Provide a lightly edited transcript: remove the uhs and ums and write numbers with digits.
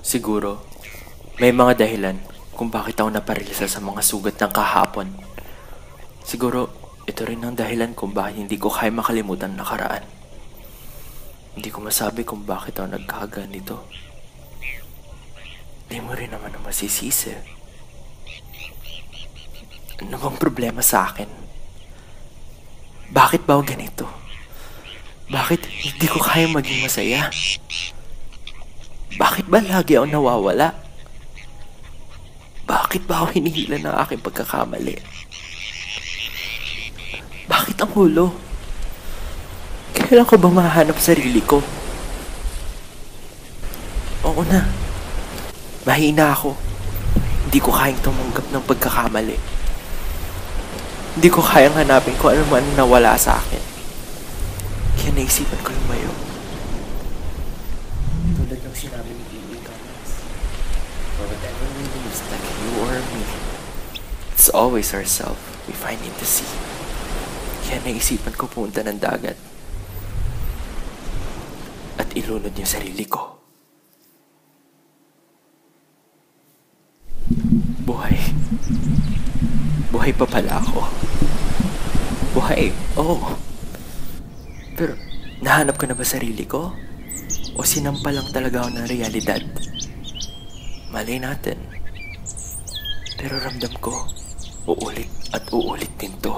Siguro, may mga dahilan kung bakit ako naparilisa sa mga sugat ng kahapon. Siguro, ito rin ang dahilan kung bakit hindi ko kaya makalimutan ang nakaraan. Hindi ko masabi kung bakit ako nagkaganito. Di mo rin naman ang masisisi. Ano bang problema sa akin? Bakit ba ako ganito? Bakit hindi ko kaya maging masaya? Bakit ba lagi ako nawawala? Bakit ba ako hinihila ng aking pagkakamali? Bakit ang hulo? Kailan ko ba mahanap sarili ko? Oo na. Mahina ako. Hindi ko kayang tumanggap ng pagkakamali. Hindi ko kayang hanapin kung ano man nawala sa akin. Kaya naisipan ko lumayo. Tulad ng sinabi ni Billy Thomas, for whatever we lose, like you or me, it's always ourselves we find in the sea. Kaya naisipan ko pumunta ng dagat at ilunod yung sarili ko. Buhay. Buhay pa pala ako. Buhay, oo. Pero, nahanap ko na ba sarili ko? O sinampa lang talaga ako ng realidad? Malay natin. Pero ramdam ko, uulit at uulit din to.